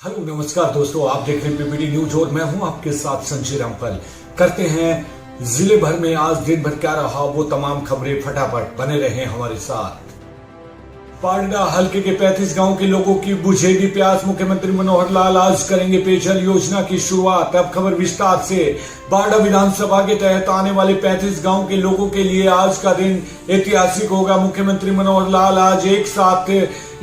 Hello नमस्कार दोस्तों, आप देख रहे हैं पीपीडी न्यूज और मैं हूं आपके साथ संजय रामपाल। करते हैं जिले भर में आज दिन भर क्या रहा वो तमाम खबरें फटाफट। बने रहे हमारे साथ। पारडा हल्के के 35 गांव के लोगों की बुझेगी प्यास, मुख्यमंत्री मनोहर लाल आज करेंगे पेयजल योजना की शुरुआत। अब खबर विस्तार से। पारडा विधानसभा के तहत आने वाले 35 गांव के लोगों के लिए आज का दिन ऐतिहासिक होगा। मुख्यमंत्री मनोहर लाल आज एक साथ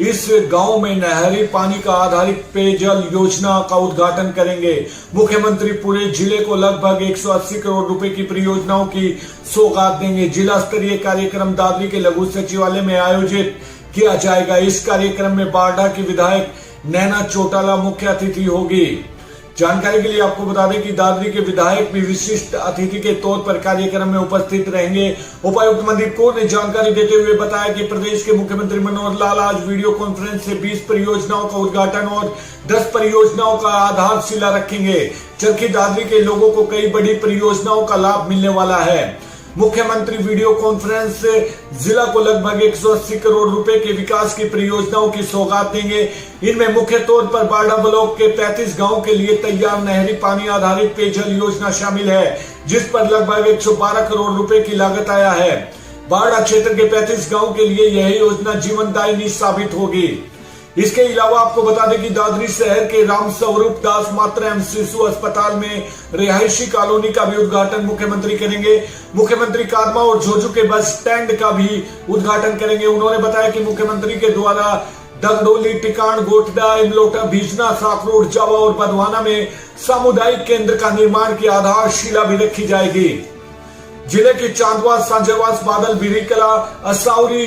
इस गांव में नहरी पानी का आधारित पेयजल योजना का उद्घाटन करेंगे। मुख्यमंत्री पूरे जिले को लगभग 180 करोड़ रुपए की परियोजनाओं की सौगात देंगे। जिला स्तरीय कार्यक्रम दादरी के लघु सचिवालय में आयोजित किया जाएगा। इस कार्यक्रम में बारडा की विधायक नैना चौटाला मुख्य अतिथि होगी। जानकारी के लिए आपको बता दें कि दादरी के विधायक भी विशिष्ट अतिथि के तौर पर कार्यक्रम में उपस्थित रहेंगे। उपायुक्त मनदीप कौर ने जानकारी देते हुए बताया कि प्रदेश के मुख्यमंत्री मनोहर लाल आज वीडियो कॉन्फ्रेंस से 20 परियोजनाओं का उद्घाटन और 10 परियोजनाओं का आधारशिला रखेंगे, जबकि दादरी के लोगों को कई बड़ी परियोजनाओं का लाभ मिलने वाला है। मुख्यमंत्री वीडियो कॉन्फ्रेंस से जिला को लगभग 180 करोड़ रुपए के विकास की परियोजनाओं की सौगात देंगे। इनमें मुख्य तौर पर बारडा ब्लॉक के 35 गांव के लिए तैयार नहरी पानी आधारित पेयजल योजना शामिल है, जिस पर लगभग 112 करोड़ रुपए की लागत आया है। बारडा क्षेत्र के 35 गांव के लिए यह योजना जीवनदायिनी साबित होगी। इसके अलावा आपको बता दें कि दादरी शहर के राम स्वरूप दास मातृ एवं शिशु अस्पताल में रिहायशी कॉलोनी का भी उद्घाटन मुख्यमंत्री करेंगे। मुख्यमंत्री कादमा और झोझू के बस स्टैंड का भी उद्घाटन करेंगे। उन्होंने बताया कि मुख्यमंत्री के द्वारा दगडोली, टिकाण, गोटडा, इमलोटा, बीजना, साकरोड, जावा और बधवाना में सामुदायिक केंद्र का निर्माण की आधारशिला भी रखी जाएगी। जिले के चांदवास, सांजरवास, बादल, बिरिकला, असौरी,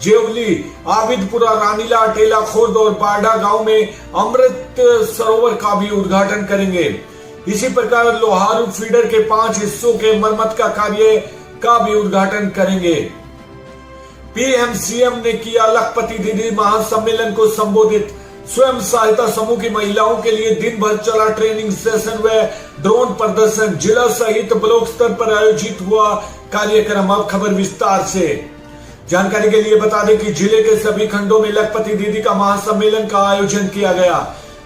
जेवली, आबिदपुरा, रानीला, अटेला, खुर्द और बारडा गांव में अमृत सरोवर का भी उद्घाटन करेंगे। इसी प्रकार लोहारू फीडर के 5 हिस्सों के मरम्मत का कार्य का भी उद्घाटन करेंगे। पीएम सीएम ने किया लखपति दीदी महासम्मेलन को संबोधित। स्वयं सहायता समूह की महिलाओं के लिए दिन भर चला ट्रेनिंग सेशन व ड्रोन प्रदर्शन। जिला सहित ब्लॉक स्तर पर आयोजित हुआ कार्यक्रम। अब खबर विस्तार से। जानकारी के लिए बता दें कि जिले के सभी खंडों में लखपति दीदी का महासम्मेलन का आयोजन किया गया।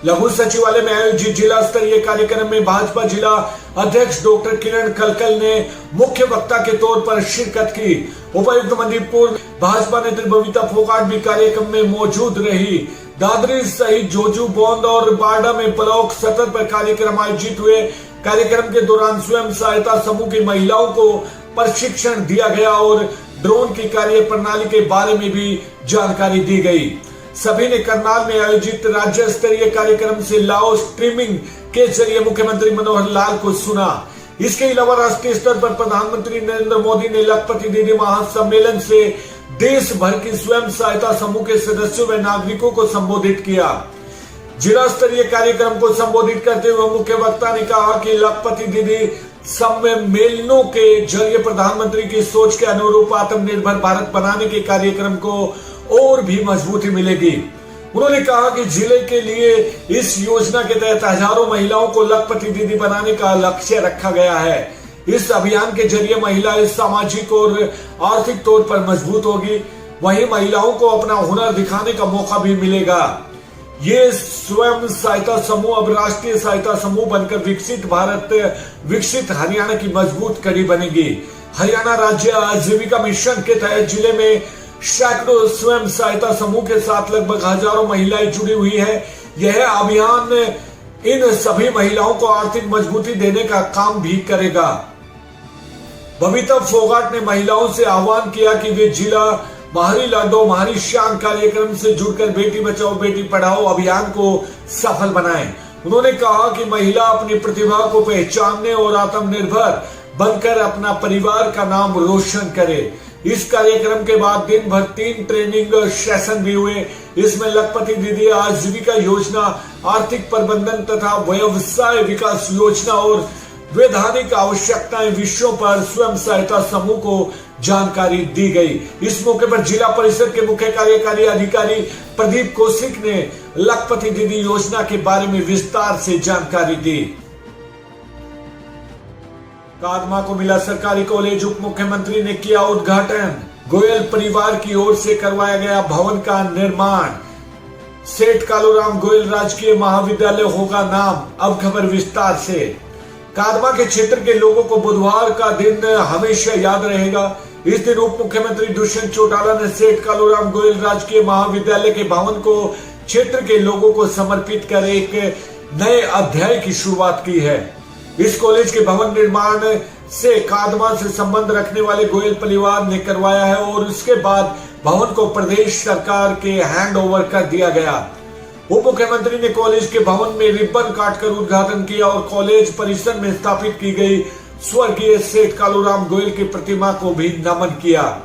लघु सचिवालय में आयोजित जिला स्तरीय कार्यक्रम में भाजपा जिला अध्यक्ष डॉक्टर किरण खलखल ने मुख्य वक्ता के तौर पर शिरकत की। उपायुक्त मनदीप कौर, भाजपा नेत्री बबीता फोगाट भी कार्यक्रम में मौजूद रही। दादरी सहित झोझू, बौंद और बारडा में ब्लॉक स्तर पर कार्यक्रम आयोजित हुए। कार्यक्रम के दौरान स्वयं सहायता समूह की महिलाओं को प्रशिक्षण दिया गया और ड्रोन की कार्य प्रणाली के बारे में भी जानकारी दी गई। सभी ने करनाल में आयोजित राज्य स्तरीय कार्यक्रम से लाइव स्ट्रीमिंग के जरिए मुख्यमंत्री मनोहर लाल को सुना। इसके अलावा राष्ट्रीय स्तर पर प्रधानमंत्री नरेंद्र मोदी ने लखपति दीदी महासम्मेलन से देश भर की स्वयं सहायता समूह के सदस्यों व नागरिकों को संबोधित किया। जिला स्तरीय कार्यक्रम को संबोधित करते हुए मुख्य वक्ता ने कहा कि लखपति दीदी सम्मेलनों के जरिए प्रधानमंत्री की सोच के अनुरूप आत्मनिर्भर भारत बनाने के कार्यक्रम को और भी मजबूती मिलेगी। उन्होंने कहा कि जिले के लिए इस योजना के तहत हजारों महिलाओं को लखपति दीदी बनाने का लक्ष्य रखा गया है। इस अभियान के जरिए महिलाएं सामाजिक और आर्थिक तौर पर मजबूत होगी, वहीं महिलाओं को अपना हुनर दिखाने का मौका भी मिलेगा। ये स्वयं सहायता समूह अब राष्ट्रीय सहायता समूह बनकर विकसित भारत, विकसित हरियाणा की मजबूत कड़ी बनेगी। हरियाणा राज्य आजीविका मिशन के तहत जिले में सैकड़ों स्वयं सहायता समूह के साथ लगभग हजारों महिलाएं जुड़ी हुई है। यह अभियान इन सभी महिलाओं को आर्थिक मजबूती देने का काम भी करेगा। बबीता फोगाट ने महिलाओं से आह्वान किया कि वे जिला माहरी लाडो माहरी शान कार्यक्रम से जुड़कर बेटी बचाओ बेटी पढ़ाओ अभियान को सफल बनाएं। उन्होंने कहा कि महिला अपनी प्रतिभा को पहचानने और आत्मनिर्भर बनकर अपना परिवार का नाम रोशन करे। इस कार्यक्रम के बाद दिन भर 3 ट्रेनिंग सेशन भी हुए। इसमें लखपति दीदी आजीविका योजना, आर्थिक प्रबंधन तथा व्यवसाय विकास योजना और वैधानिक आवश्यकताएं विषयों पर स्वयं सहायता समूह को जानकारी दी गई। इस मौके पर जिला परिषद के मुख्य कार्यकारी अधिकारी प्रदीप कौशिक ने लखपति दीदी योजना के बारे में विस्तार से जानकारी दी। कादमा को मिला सरकारी कॉलेज, उप मुख्यमंत्री ने किया उद्घाटन। गोयल परिवार की ओर से करवाया गया भवन का निर्माण। सेठ कालूराम गोयल राजकीय महाविद्यालय होगा नाम। अब खबर विस्तार से। कादमा के क्षेत्र के लोगों को बुधवार का दिन हमेशा याद रहेगा। इस दिन उप मुख्यमंत्री दुष्यंत चौटाला ने सेठ कालूराम गोयल राजकीय महाविद्यालय के भवन को क्षेत्र के लोगों को समर्पित कर एक नए अध्याय की शुरुआत की है। इस कॉलेज के भवन निर्माण से कादमा से संबंध रखने वाले गोयल परिवार ने करवाया है और उसके बाद भवन को प्रदेश सरकार के हैंड ओवर कर दिया गया। उप मुख्यमंत्री ने कॉलेज के भवन में रिबन काटकर उद्घाटन किया और कॉलेज परिसर में स्थापित की गई स्वर्गीय सेठ कालूराम गोयल की प्रतिमा को भी नमन किया।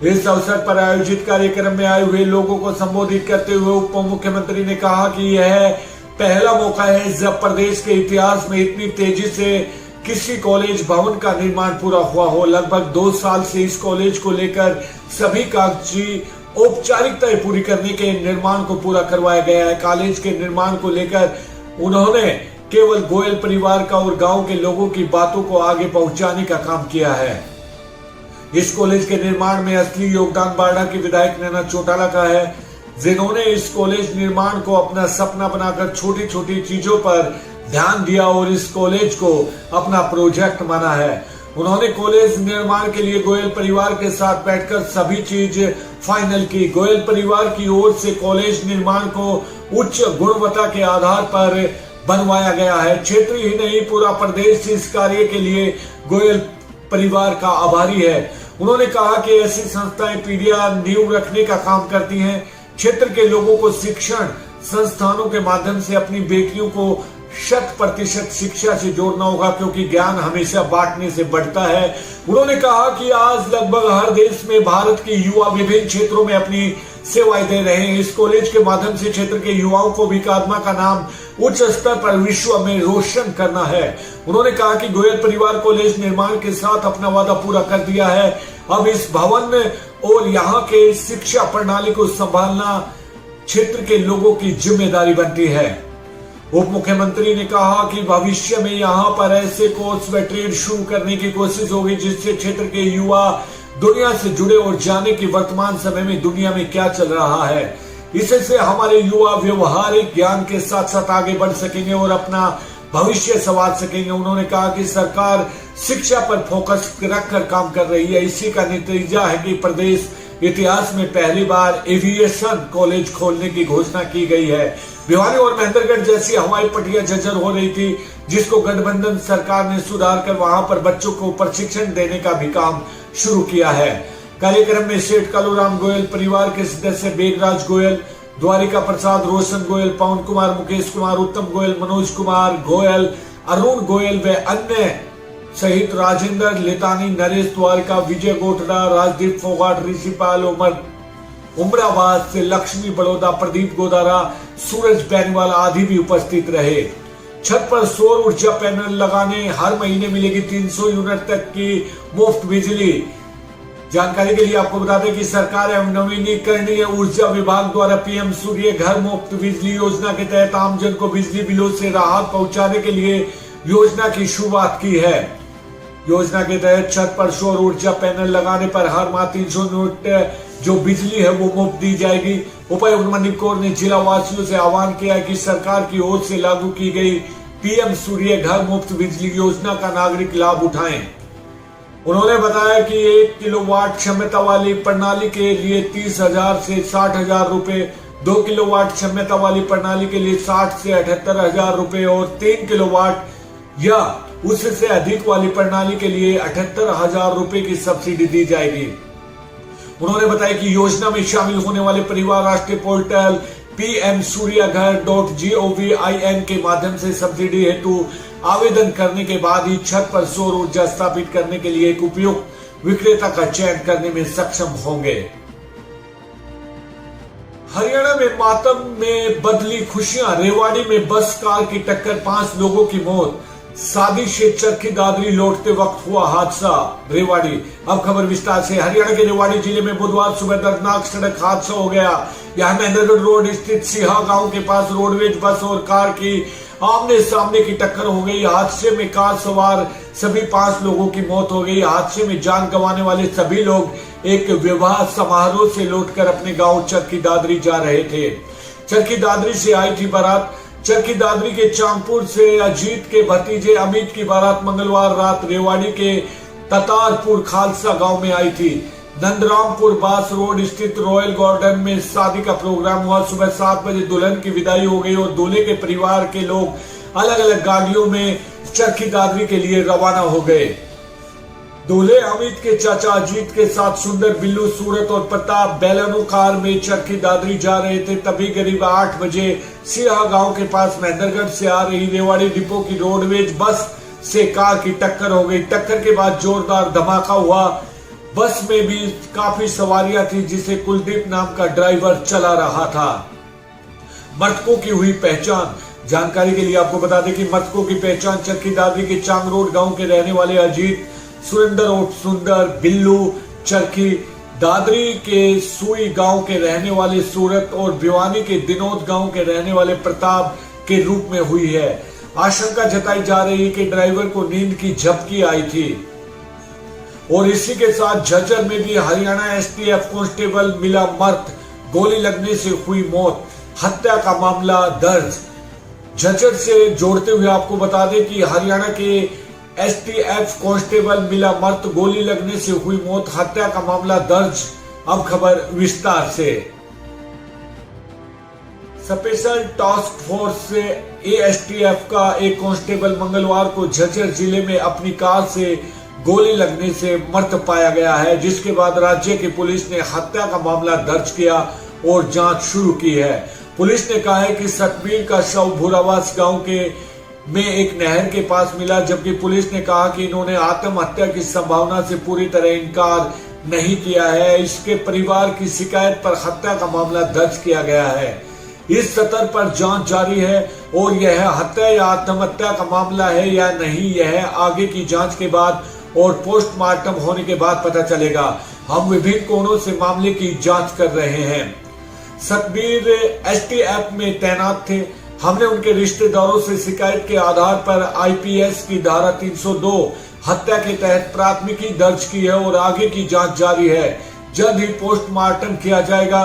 इस अवसर पर आयोजित कार्यक्रम में आए हुए लोगों को संबोधित करते हुए उप मुख्यमंत्री ने कहा कि यह पहला मौका है जब प्रदेश के इतिहास में इतनी तेजी से किसी कॉलेज भवन का निर्माण पूरा हुआ हो। लगभग 2 साल से इस कॉलेज को लेकर सभी कागजी औपचारिकताएं पूरी करने के निर्माण को पूरा करवाया गया है। कॉलेज के निर्माण को लेकर उन्होंने केवल गोयल परिवार का और गांव के लोगों की बातों को आगे पहुंचाने का काम किया है। इस कॉलेज के निर्माण में असली योगदान बाड़ा के विधायक नैना चौटाला का है, जिन्होंने इस कॉलेज निर्माण को अपना सपना बनाकर छोटी छोटी चीजों पर ध्यान दिया और इस कॉलेज को अपना प्रोजेक्ट माना है। उन्होंने कॉलेज निर्माण के लिए गोयल परिवार के साथ बैठकर सभी चीज फाइनल की। गोयल परिवार की ओर से कॉलेज निर्माण को उच्च गुणवत्ता के आधार पर बनवाया गया है। क्षेत्र ही नहीं पूरा प्रदेश इस कार्य के लिए गोयल परिवार का आभारी है। उन्होंने कहा कि ऐसी संस्थाएं पीढ़ियां नींव रखने का काम करती हैं। क्षेत्र के लोगों को शिक्षण संस्थानों के माध्यम से अपनी बेटियों को 100% शिक्षा से जोड़ना होगा, क्योंकि ज्ञान हमेशा बांटने से बढ़ता है। उन्होंने कहा कि आज लगभग हर देश में भारत के युवा विभिन्न क्षेत्रों में अपनी सेवाएं दे रहे हैं। इस कॉलेज के माध्यम से क्षेत्र के युवाओं को भी कादमा का नाम उच्च स्तर पर विश्व में रोशन करना है। उन्होंने कहा कि गोयल परिवार कॉलेज निर्माण के साथ अपना वादा पूरा कर दिया है। अब इस भवन और यहाँ के शिक्षा प्रणाली को संभालना क्षेत्र के लोगों की जिम्मेदारी बनती है। उप मुख्यमंत्री ने कहा कि भविष्य में यहाँ पर ऐसे कोर्स व ट्रेड शुरू करने की कोशिश होगी जिससे क्षेत्र के युवा दुनिया से जुड़े और जाने की वर्तमान समय में दुनिया में क्या चल रहा है। इससे हमारे युवा व्यवहारिक ज्ञान के साथ साथ आगे बढ़ सकेंगे और अपना भविष्य संवार सकेंगे। उन्होंने कहा कि सरकार शिक्षा पर फोकस रखकर काम कर रही है। इसी का नतीजा है कि प्रदेश इतिहास में पहली बार एविएशन कॉलेज खोलने की घोषणा की गई है। भिवानी और महेंद्रगढ़ जैसी हवाई पट्टियां जर्जर हो रही थी, जिसको गठबंधन सरकार ने सुधार कर वहां पर बच्चों को प्रशिक्षण देने का भी काम शुरू किया है। कार्यक्रम में सेठ कालूराम गोयल परिवार के सदस्य बेगराज गोयल, द्वारिका प्रसाद, रोशन गोयल, पवन कुमार, मुकेश कुमार, उत्तम गोयल, मनोज कुमार गोयल, अरुण गोयल व अन्य सहित राजेंद्र लेतानी, नरेश द्वारिका, विजय गोठड़ा, राजदीप फोगाट, ऋषिपाल उमराबाद से, लक्ष्मी बड़ौदा, प्रदीप गोदारा, सूरज बैनीवाल आदि भी उपस्थित रहे। छत पर सौर ऊर्जा पैनल लगाने हर महीने मिलेगी 300 यूनिट तक की मुफ्त बिजली। जानकारी के लिए आपको बता दें कि सरकार एवं नवीनीकरणीय ऊर्जा विभाग द्वारा पीएम सूर्य घर मुफ्त बिजली योजना के तहत आमजन को बिजली बिलों से राहत पहुंचाने के लिए योजना की शुरुआत की है। योजना के तहत छत पर सौर ऊर्जा पैनल लगाने पर हर माह 300 यूनिट जो बिजली है वो मुफ्त दी जाएगी। उपायुक्त मनदीप कौर ने जिला वासियों से आह्वान किया कि सरकार की ओर से लागू की गई पीएम सूर्य घर मुफ्त बिजली योजना का नागरिक लाभ उठाएं। उन्होंने बताया कि 1 किलोवाट क्षमता वाली प्रणाली के लिए 30,000 से 60,000 रुपए, 2 किलोवाट क्षमता वाली प्रणाली के लिए 60 से 78,000 रुपए और 3 किलोवाट या उससे अधिक वाली प्रणाली के लिए 78,000 रुपए की सब्सिडी दी जाएगी। उन्होंने बताया कि योजना में शामिल होने वाले परिवार राष्ट्रीय पोर्टल pmsuryaghar.gov.in के माध्यम से सब्सिडी हेतु आवेदन करने के बाद ही छत पर सौर ऊर्जा स्थापित करने के लिए एक उपयुक्त विक्रेता का चयन करने में सक्षम होंगे। हरियाणा में मातम में बदली खुशियां, रेवाड़ी में बस कार की टक्कर, 5 लोगों की मौत। शादी से चरखी दादरी लौटते वक्त हुआ हादसा, रेवाड़ी। अब खबर विस्तार से। हरियाणा के रेवाड़ी जिले में बुधवार सुबह दर्दनाक सड़क हादसा हो गया। यहाँ महेंद्रगढ़ रोड स्थित सिहा गांव के पास रोडवेज बस और कार की आमने सामने की टक्कर हो गई। हादसे में कार सवार सभी 5 लोगों की मौत हो गई। हादसे में जान गंवाने वाले सभी लोग एक विवाह समारोह से लौटकर अपने गांव चरखी दादरी जा रहे थे। चरखी दादरी से आई थी बारात। चरखी दादरी के चांगपुर से अजीत के भतीजे अमित की बारात मंगलवार रात रेवाड़ी के ततारपुर खालसा गांव में आई थी। नंदरामपुर बास रोड स्थित रॉयल गार्डन में शादी का प्रोग्राम हुआ। सुबह 7 बजे दुल्हन की विदाई हो गई और दूल्हे के परिवार के लोग अलग अलग गाड़ियों में चरखी दादरी के लिए रवाना हो गए। दूल्हे अमित के चाचा अजीत के साथ सुंदर, बिल्लू, सूरत और प्रताप बैलनो कार में चरखी दादरी जा रहे थे। तभी करीब 8 बजे सिहा गांव के पास महेंद्रगढ़ से आ रही रेवाड़ी डिपो की रोडवेज बस से कार की टक्कर हो गई। टक्कर के बाद जोरदार धमाका हुआ। बस में भी काफी सवारियां थी जिसे कुलदीप नाम का ड्राइवर चला रहा था। मृतकों की हुई पहचान। जानकारी के लिए आपको बता दें कि मृतकों की पहचान चरखी दादरी के चांग रोड गांव के रहने वाले अजीत, सुरेंद्र और सुंदर, बिल्लू, चरखी दादरी के सुई गांव के रहने वाले सूरत और भिवानी के दिनोद गांव के रहने वाले प्रताप के रूप में हुई है। आशंका जताई जा रही है कि ड्राइवर को नींद की झपकी आई थी। और इसी के साथ झज्जर में भी हरियाणा एसटीएफ कांस्टेबल मिला मृत, गोली लगने से हुई मौत, हत्या का मामला दर्ज। झज्जर से जोड़ते हुए आपको बता दें कि हरियाणा के एसटीएफ कांस्टेबल मिला मृत, गोली लगने से हुई मौत, हत्या का मामला दर्ज। अब खबर विस्तार से। स्पेशल टास्क फोर्स एएसटीएफ का एक कांस्टेबल मंगलवार को झज्जर जिले में अपनी कार से गोली लगने से मृत पाया गया है, जिसके बाद राज्य की पुलिस ने हत्या का मामला दर्ज किया और जांच शुरू की है। पुलिस ने कहा है कि सतबीर का शव भूरावास गांव के में एक नहर के पास मिला, जबकि पुलिस ने कहा कि इन्होंने आत्महत्या की संभावना से पूरी तरह इनकार नहीं किया है। इसके परिवार की शिकायत पर हत्या का मामला दर्ज किया गया है। इस स्तर पर जांच जारी है और यह हत्या या आत्महत्या का मामला है या नहीं, यह आगे की जांच के बाद और पोस्टमार्टम होने के बाद पता चलेगा। हम विभिन्न कोणों से मामले की जांच कर रहे हैं। सतबीर एसटीएफ में तैनात थे। हमने उनके रिश्तेदारों से शिकायत के आधार पर आईपीएस की धारा 302 हत्या के तहत प्राथमिकी दर्ज की है और आगे की जांच जारी है। जल्द ही पोस्टमार्टम किया जाएगा।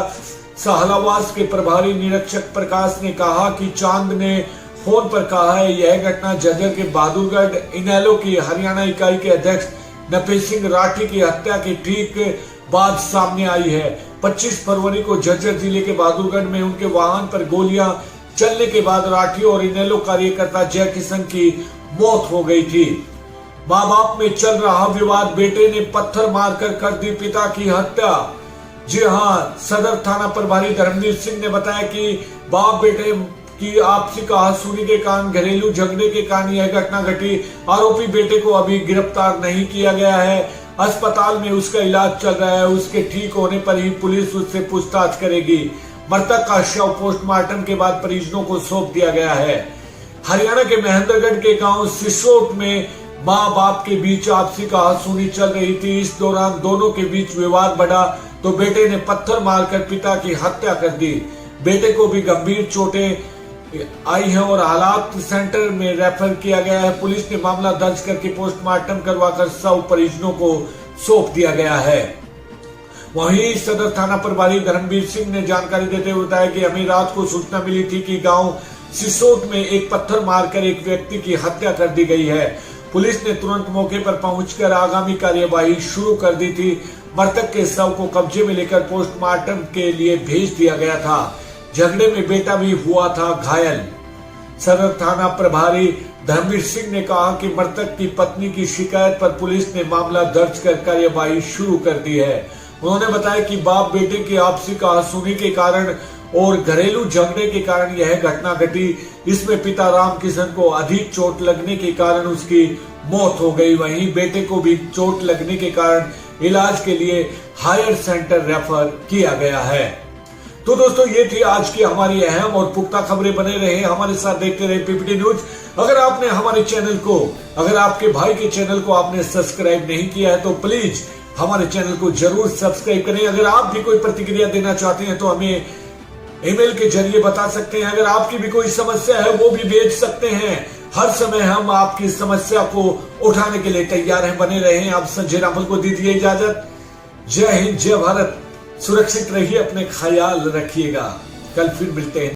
सहलावास के प्रभारी निरीक्षक प्रकाश ने कहा कि चांद ने फोन पर कहा है यह घटना झज्जर के बहादुरगढ़ इनेलो की हरियाणा इकाई के अध्यक्ष नपेश सिंह राठी की हत्या के ठीक बाद सामने आई है। 25 फरवरी को झज्जर जिले के बहादुरगढ़ में उनके वाहन पर गोलियां चलने के बाद राठी और इनेलो कार्यकर्ता जय किशन की मौत हो गई थी। माँ बाप में चल रहा विवाद, बेटे ने पत्थर मारकर कर दी पिता की हत्या। जी हाँ, सदर थाना प्रभारी धर्मवीर सिंह ने बताया कि बाप बेटे की आपसी कहासुनी के कारण, घरेलू झगड़े के कारण यह घटना घटी। आरोपी बेटे को अभी गिरफ्तार नहीं किया गया है। अस्पताल में उसका इलाज चल रहा है। उसके ठीक होने पर ही पुलिस उससे पूछताछ करेगी। मृतक का शव पोस्टमार्टम के बाद परिजनों को सौंप दिया गया है। हरियाणा के महेंद्रगढ़ के गांव सिसोट में माँ बाप के बीच आपसी कहासुनी चल रही थी। इस दौरान दोनों के बीच विवाद बढ़ा तो बेटे ने पत्थर मारकर पिता की हत्या कर दी। बेटे को भी गंभीर चोटें आई है और हालात सेंटर में रेफर किया गया है। पुलिस ने मामला दर्ज करके पोस्टमार्टम करवाकर शव परिजनों को सौंप दिया गया है। वहीं सदर थाना प्रभारी धर्मवीर सिंह ने जानकारी देते हुए बताया कि हमें रात को सूचना मिली थी कि गांव सिसोट में एक पत्थर मारकर एक व्यक्ति की हत्या कर दी गई है। पुलिस ने तुरंत मौके पर पहुंचकर आगामी कार्यवाही शुरू कर दी थी। मृतक के शव को कब्जे में लेकर पोस्टमार्टम के लिए भेज दिया गया था। झगड़े में बेटा भी हुआ था घायल। सदर थाना प्रभारी धर्मवीर सिंह ने कहा कि मृतक की पत्नी की शिकायत पर पुलिस ने मामला दर्ज कर कार्यवाही शुरू कर दी है। उन्होंने बताया कि बाप बेटे की आपसी कहासुनी के कारण और घरेलू झगड़े के कारण यह घटना घटी। इसमें पिता राम किशन को अधिक चोट लगने के कारण उसकी मौत हो गई। वहीं बेटे को भी चोट लगने के कारण इलाज के लिए हायर सेंटर रेफर किया गया है। तो दोस्तों, ये थी आज की हमारी अहम और पुख्ता खबरें। बने रहे हमारे साथ, देखते रहे पीपीटी न्यूज। अगर आपने हमारे चैनल को, अगर आपके भाई के चैनल को आपने सब्सक्राइब नहीं किया है तो प्लीज हमारे चैनल को जरूर सब्सक्राइब करें। अगर आप भी कोई प्रतिक्रिया देना चाहते हैं तो हमें ईमेल के जरिए बता सकते हैं। अगर आपकी भी कोई समस्या है वो भी भेज सकते हैं। हर समय हम आपकी समस्या को उठाने के लिए तैयार हैं। बने रहे। आप संजय रामफल को दीजिए इजाजत। जय हिंद, जय भारत। सुरक्षित रहिए, अपने ख्याल रखिएगा। कल फिर मिलते हैं।